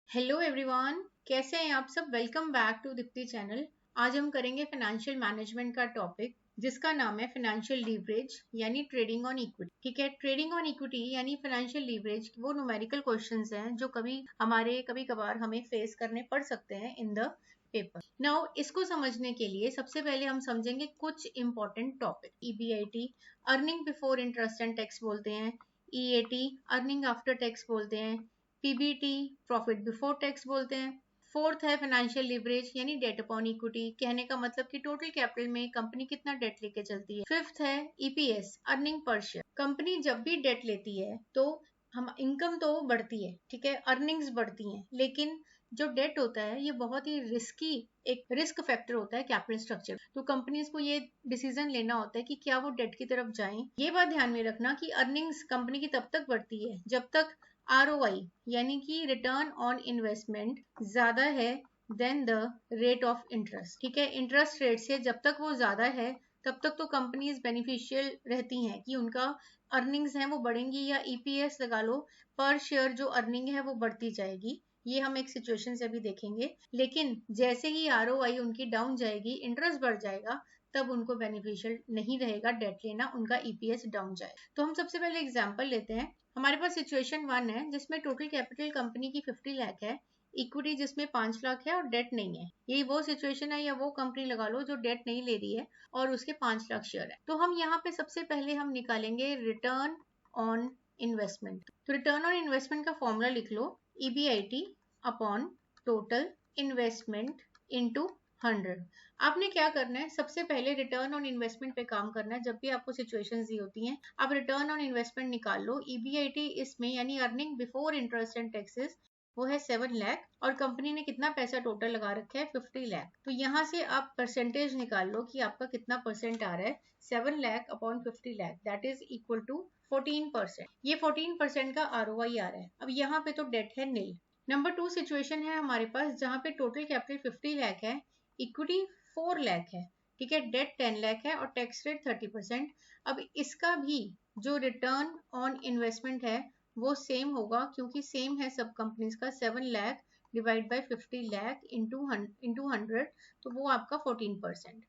Hello everyone, कैसे हैं आप सब। Welcome back to Deepti channel. आज हम करेंगे फाइनेंशियल मैनेजमेंट का टॉपिक जिसका नाम है फाइनेंशियल लीवरेज यानी ट्रेडिंग ऑन इक्विटी। ठीक है, ट्रेडिंग ऑन इक्विटी यानी फाइनेंशियल लीवरेज वो न्यूमेरिकल क्वेश्चंस हैं जो कभी कभार हमें फेस करने पड़ सकते हैं इन द पेपर। नाउ इसको समझने के लिए सबसे पहले हम समझेंगे कुछ important topic. EBIT earning before interest and tax बोलते हैं, ईएटी अर्निंग आफ्टर टैक्स बोलते हैं, पीबीटी प्रॉफिट बिफोर टैक्स बोलते हैं। फोर्थ है फाइनेंशियल लिवरेज यानी डेट अपॉन इक्विटी, कहने का मतलब कि टोटल कैपिटल में कंपनी कितना डेट लेके चलती है। फिफ्थ है EPS earning per share, company जब भी डेट लेती है तो हम इनकम तो बढ़ती है, ठीक है, अर्निंग्स बढ़ती हैं, लेकिन जो डेट होता है ये बहुत ही रिस्की एक रिस्क फैक्टर होता है कैपिटल स्ट्रक्चर। तो कंपनीज को ये डिसीजन लेना होता है कि क्या वो डेट की तरफ जाएं। ये बात ध्यान में रखना कि अर्निंग्स कंपनी की तब तक बढ़ती है जब तक ROI यानी कि रिटर्न ऑन इन्वेस्टमेंट ज्यादा है then the rate of interest. ठीक है, इंटरेस्ट रेट से जब तक वो ज्यादा है तब तक तो कंपनीज बेनिफिशियल रहती हैं कि उनका अर्निंग्स हैं वो बढ़ेंगी, या ईपीएस लगा लो, पर शेयर जो अर्निंग है वो बढ़ती जाएगी। ये हम एक सिचुएशन से अभी देखेंगे। लेकिन जैसे ही ROI उनकी डाउन जाएगी, इंटरेस्ट बढ़ जाएगा, तब उनको बेनिफिशियल नहीं रहेगा डेट लेना, उनका ईपीएस डाउन जाए। तो हम सबसे पहले एग्जांपल लेते हैं। हमारे पास सिचुएशन 1 है जिसमें टोटल कैपिटल कंपनी की 50 लाख है, इक्विटी जिसमें 5 लाख है और डेट नहीं है। यही वो सिचुएशन है या वो कंपनी लगा लो जो डेट नहीं ले रही है और उसके 5 लाख शेयर है। तो हम यहाँ पे सबसे पहले हम निकालेंगे रिटर्न ऑन इन्वेस्टमेंट। तो रिटर्न ऑन इन्वेस्टमेंट का फॉर्मूला लिख लो, EBIT upon total investment into 100। आपने क्या करना है, सबसे पहले रिटर्न ऑन इन्वेस्टमेंट पे काम करना है। जब भी आपको सिचुएशंस दी होती हैं आप रिटर्न ऑन इन्वेस्टमेंट निकाल लो। ईबीआईटी इसमें यानी earning before interest and taxes वो है 7 लाख और कंपनी ने कितना पैसा टोटल लगा रखा है 50 लाख। तो यहाँ से आप परसेंटेज निकाल लो कि आपका कितना परसेंट आ रहा है। 7 lakh upon 50 lakh that is equal to 14%। ये 14% का ROI आ रहा है। अब यहाँ पे तो डेट है नील। नंबर 2 सिचुएशन है हमारे पास जहाँ पे टोटल कैपिटल 50 लाख है, इक्विटी 4 लाख है, ठीक है, डेट 10 लाख है और टैक्स रेट 30%। अब इसका भी जो रिटर्न ऑन इन्वेस्टमेंट है वो सेम होगा क्योंकि सेम है सब कंपनीज का। 7 lakh divide by 50 lakh into 100, तो वो आपका 14%।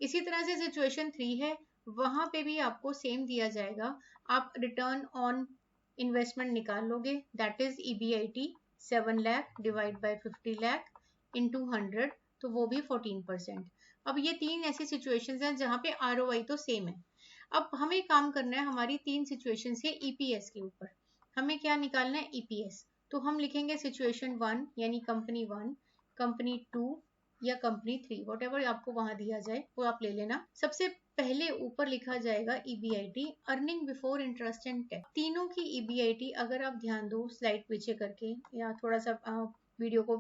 इसी तरह से सिचुएशन 3 है, वहां पे भी आपको सेम दिया जाएगा। आप रिटर्न ऑन इन्वेस्टमेंट निकाल लोगे, that is EBIT 7 lakh divide by 50 lakh into 100, तो वो भी 14%। अब ये तीन ऐसी सिचुएशंस हैं जहां पे ROI तो सेम है। अब हमें काम करना है हमारी तीन सिचुएशन से ईपीएस के ऊपर। हमें क्या निकालना है, ईपीएस। तो हम लिखेंगे सिचुएशन 1 यानी कंपनी 1, कंपनी 2 या कंपनी 3, वट एवर आपको वहां दिया जाए वो आप ले लेना। सबसे पहले ऊपर लिखा जाएगा EBIT earning before interest and tax. तीनों की ईबीआईटी अगर आप ध्यान दो स्लाइड पीछे करके या थोड़ा सा वीडियो को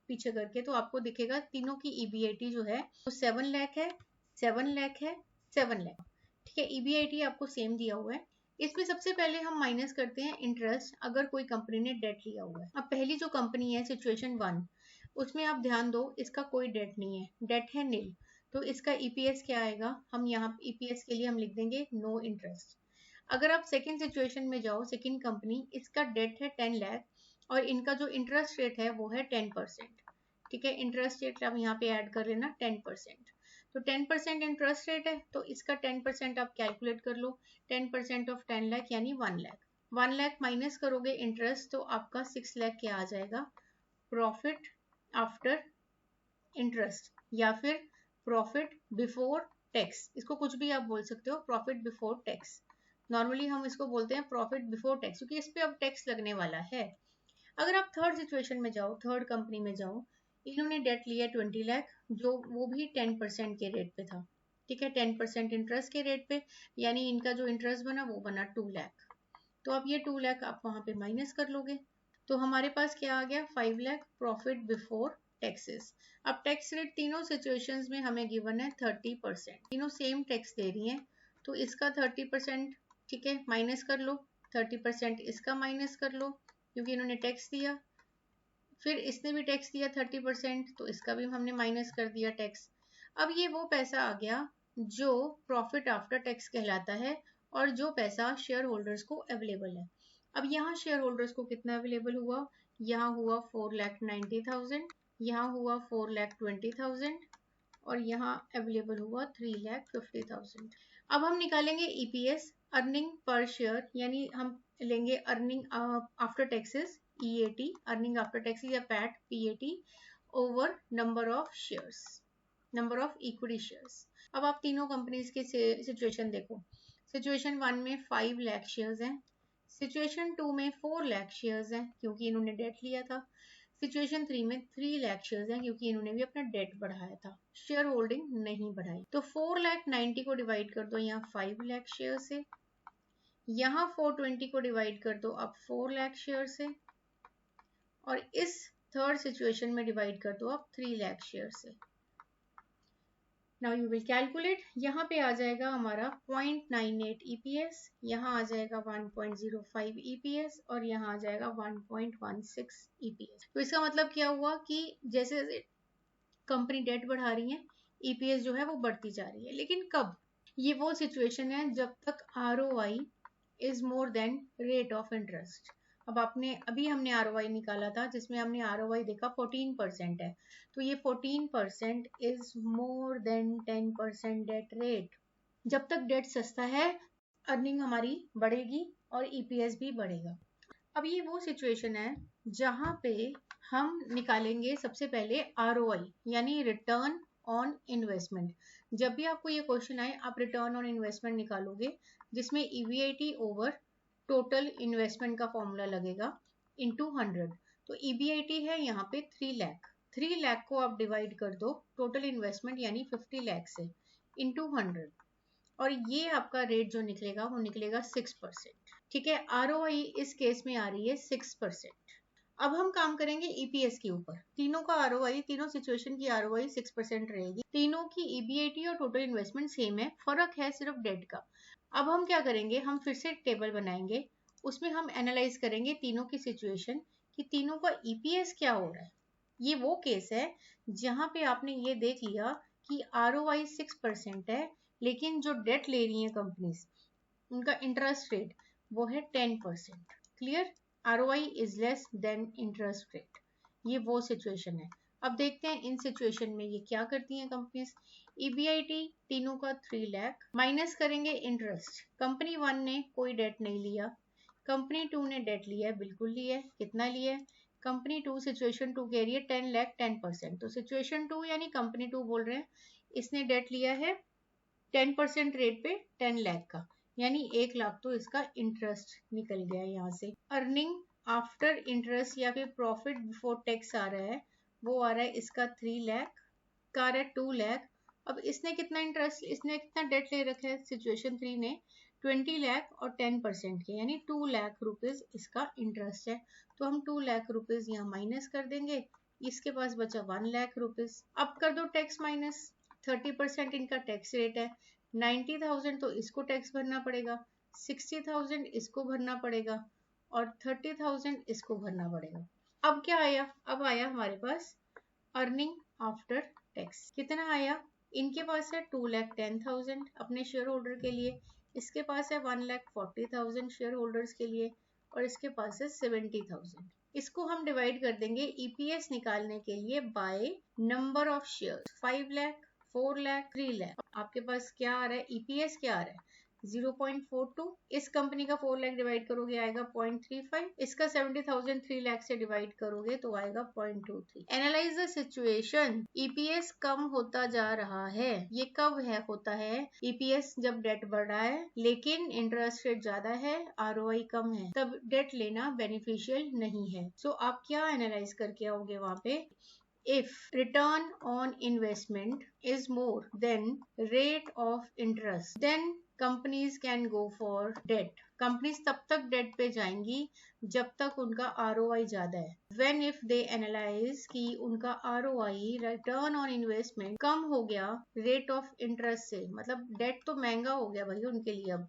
पीछे करके, तो आपको दिखेगा तीनों की ईबीआईटी जो है वो 7 लाख है, 7 लाख है, 7 लाख। ठीक है, ईबीआईटी आपको सेम दिया हुआ है। इसमें सबसे पहले हम माइनस करते हैं इंटरेस्ट अगर कोई कंपनी ने डेट लिया हुआ है। अब पहली जो कंपनी है सिचुएशन 1, उसमें आप ध्यान दो इसका कोई डेट नहीं है, डेट है नील। तो इसका ईपीएस क्या आएगा, हम यहाँ ईपीएस के लिए हम लिख देंगे नो इंटरेस्ट। अगर आप सेकंड सिचुएशन में जाओ, सेकंड कंपनी, इसका डेट है 10 लाख और इनका जो इंटरेस्ट रेट है वो है 10%। ठीक है, इंटरेस्ट रेट आप यहाँ पे ऐड कर लेना 10%। तो 10% इंटरेस्ट रेट है तो इसका 10% आप कैलकुलेट कर लो। 10% ऑफ 10 लाख यानी 1 लाख। 1 लाख माइनस करोगे इंटरेस्ट तो आपका 6 लाख क्या आ जाएगा, प्रॉफिट आफ्टर इंटरेस्ट या फिर प्रॉफिट बिफोर टैक्स। इसको कुछ भी आप बोल सकते हो, प्रॉफिट बिफोर टैक्स। नॉर्मली हम इसको बोलते हैं प्रॉफिट बिफोर टैक्स क्योंकि इस पे अब टैक्स लगने वाला है। अगर आप थर्ड सिचुएशन में जाओ, थर्ड कंपनी में जाओ, इन्होंने डेट लिया 20 लाख जो वो भी 10% के रेट पे था। ठीक है, 10% इंटरेस्ट के रेट पे, यानी इनका जो इंटरेस्ट बना वो बना 2 लाख। तो अब ये 2 लाख आप वहां पे माइनस कर लोगे तो हमारे पास क्या आ गया, 5 लाख प्रॉफिट बिफोर टैक्सेस। अब टैक्स रेट तीनों सिचुएशंस में हमें गिवन है 30%, तीनों सेम टैक्स दे रही हैं तो इसका 30%, ठीक है, माइनस कर लो। 30% इसका माइनस कर लो क्योंकि इन्होंने टैक्स दिया, फिर इसने भी टैक्स दिया 30% तो इसका भी हमने माइनस कर दिया टैक्स। अब ये वो पैसा आ गया जो प्रॉफिट आफ्टर टैक्स कहलाता है और जो पैसा शेयर होल्डर्स को अवेलेबल है। अब यहाँ शेयर होल्डर्स को कितना अवेलेबल हुआ, यहाँ हुआ 4,90,000, यहाँ हुआ 4,20,000 और यहाँ अवेलेबल हुआ 3,50,000। अब हम निकालेंगे ईपीएस, अर्निंग पर शेयर, यानी हम लेंगे earning after taxes EAT, earning after taxes या PAT PAT over number of shares, number of equity shares. अब आप तीनों कंपनीज की सिचुएशन देखो। सिचुएशन 1 में 5 लाख शेयर्स हैं, सिचुएशन 2 में 4 लाख शेयर्स हैं क्योंकि इन्होंने डेट लिया था, सिचुएशन 3 में 3 लाख शेयर्स हैं क्योंकि इन्होंने भी अपना डेट बढ़ाया था, शेयर होल्डिंग नहीं बढ़ाई। तो 4,90,000 को डिवाइड कर दो यहाँ 5 लाख शेयर से, यहाँ 420 को डिवाइड कर दो अब 4 लाख शेयर से, और इस थर्ड सिचुएशन में डिवाइड कर दो अब 3 लाख शेयर से। नाउ यू विल कैलकुलेट, यहाँ पे आ जाएगा हमारा 0.98 EPS, यहाँ आ जाएगा 1.05 EPS और यहाँ आ जाएगा 1.16 EPS। तो इसका मतलब क्या हुआ कि जैसे कंपनी डेट बढ़ा रही है EPS जो है वो बढ़ती जा रही है। लेकिन कब? ये वो सिचुएशन है जब तक ROI is more then rate of interest. अब अभी हमने ROI निकाला था जिसमें हमने ROI देखा 14% है, तो ये 14% is more than 10% debt rate. जब तक डेट सस्ता है अर्निंग हमारी बढ़ेगी और EPS भी बढ़ेगा। अब ये वो सिचुएशन है जहां पे हम निकालेंगे सबसे पहले ROI यानी रिटर्न ऑन इन्वेस्टमेंट। जब भी आपको ये क्वेश्चन आए आप रिटर्न ऑन इन्वेस्टमेंट निकालोगे जिसमें EBIT ओवर टोटल इन्वेस्टमेंट का फॉर्मूला लगेगा इनटू 100। तो EBIT है यहाँ पे 3 लाख, 3 लाख को आप डिवाइड कर दो टोटल इन्वेस्टमेंट यानी 50 लाख से इनटू 100 और ये आपका रेट जो निकलेगा वो निकलेगा 6%। ठीक है, ROI इस केस में आ रही है 6%। अब हम काम करेंगे EPS के ऊपर। तीनों का ROI, तीनों सिचुएशन की ROI 6% रहेगी, तीनों की EBIT और टोटल इन्वेस्टमेंट सेम है, फर्क है सिर्फ डेट का। अब हम क्या करेंगे, हम फिर से टेबल बनाएंगे, उसमें हम एनालाइज करेंगे तीनों की सिचुएशन कि तीनों का EPS क्या हो रहा है। ये वो केस है जहां पे आपने ये देख लिया कि ROI 6% है लेकिन जो डेट ले रही है कंपनीज उनका इंटरेस्ट रेट वो है 10%। Clear? ROI is less than interest rate, ये वो सिचुएशन है। अब देखते हैं इन सिचुएशन में ये क्या करती हैं कंपनीज। EBIT तीनों का 3 लाख माइनस करेंगे इंटरेस्ट। कंपनी 1 ने कोई डेट नहीं लिया, कंपनी 2 ने डेट लिया है, बिल्कुल लिया है। कितना लिया है? कंपनी 2 सिचुएशन 2 कह रही है 10 लाख 10%, तो सिचुएशन 2 यानी कंपनी 2 बोल रहे हैं इसने डेट लिया है 10% रेट पे 10 लाख का, यानी 1 लाख तो इसका इंटरेस्ट निकल गया यहाँ से। अर्निंग आफ्टर इंटरेस्ट या फिर प्रॉफिट बिफोर टैक्स आ रहा है, वो आ रहा है इसका 3 लाख का, आ रहा है 2 लाख। अब इसने कितना इंटरेस्ट, इसने कितना डेट ले रखा है सिचुएशन 3 ने 20 लाख और 10% के, यानी 2 लाख रुपीज इसका इंटरेस्ट है। तो हम 2 लाख रुपीज यहाँ माइनस कर देंगे, इसके पास बचा 1 लाख रुपीज। अब कर दो टैक्स माइनस, 30% इनका टैक्स रेट है, 90,000 तो इसको टैक्स भरना पड़ेगा, 60,000 इसको भरना पड़ेगा और 30,000 इसको भरना पड़ेगा। अब क्या आया? अब आया हमारे पास अर्निंग आफ्टर टैक्स। कितना आया? इनके पास है 2,10,000 अपने शेयर होल्डर के लिए, इसके पास है 1,40,000 शेयर होल्डर्स के लिए और इसके पास है 70,000। इसको हम डिवाइड कर देंगे EPS निकालने के लिए by number of share. 5 lakh, 4 lakh, 3 lakh. आपके पास क्या आ रहा है? EPS क्या आ रहा है? 0.42। इस कंपनी का 4 लाख डिवाइड करोगे आएगा 0.35, इसका 70,000 3 लाख से डिवाइड करोगे तो आएगा 0.23। एनालाइज द सिचुएशन, EPS कम होता जा रहा है। ये कब है होता है? EPS जब डेट बढ़ रहा है लेकिन इंटरेस्ट रेट ज्यादा है, ROI कम है, तब डेट लेना बेनिफिशियल नहीं है। सो आप क्या एनालाइज करके आओगे वहां पे? If return on investment is more than rate of interest, then companies can go for debt. Companies तब तक डेट पे जाएंगी जब तक उनका ROI ज्यादा है। When if they analyze कि उनका ROI return on investment कम हो गया रेट ऑफ इंटरेस्ट से, मतलब डेट तो महंगा हो गया भाई उनके लिए अब,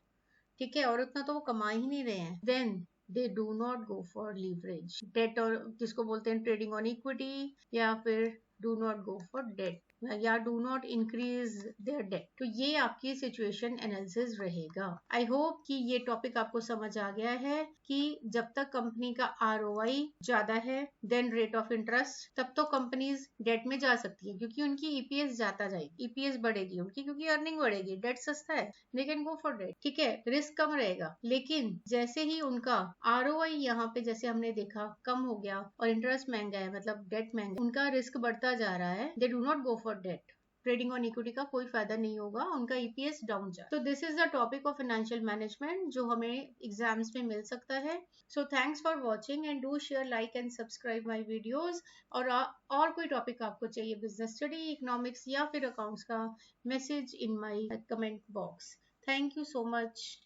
ठीक है, और उतना तो वो कमा ही नहीं रहे हैं, then they do not go for leverage. Debt और जिसको बोलते हैं ट्रेडिंग ऑन इक्विटी या फिर do not go for debt या do not increase their debt. तो ये आपकी सिचुएशन एनालिसिस रहेगा। आई होप कि ये टॉपिक आपको समझ आ गया है कि जब तक कंपनी का ROI ज्यादा है देन रेट ऑफ इंटरेस्ट, तब तो कंपनीज डेट में जा सकती है क्योंकि उनकी EPS जाता जाएगी, EPS बढ़ेगी उनकी क्योंकि अर्निंग बढ़ेगी, डेट सस्ता है, they can go for debt, ठीक है, रिस्क कम रहेगा। लेकिन जैसे ही उनका ROI यहाँ पे जैसे हमने देखा कम हो गया और इंटरेस्ट महंगा है, मतलब डेट महंगा, उनका रिस्क बढ़ता जा रहा है, they do not go for debt. Trading on equity का कोई फायदा नहीं होगा, उनका EPS डाउन जाए। तो this is the topic of financial management जो हमें एग्जाम्स में मिल सकता है। So thanks for watching and do share, like and subscribe my videos. और कोई टॉपिक आपको चाहिए, बिजनेस स्टडी, इकोनॉमिक्स या फिर अकाउंट्स का, message in my comment box. Thank you so much.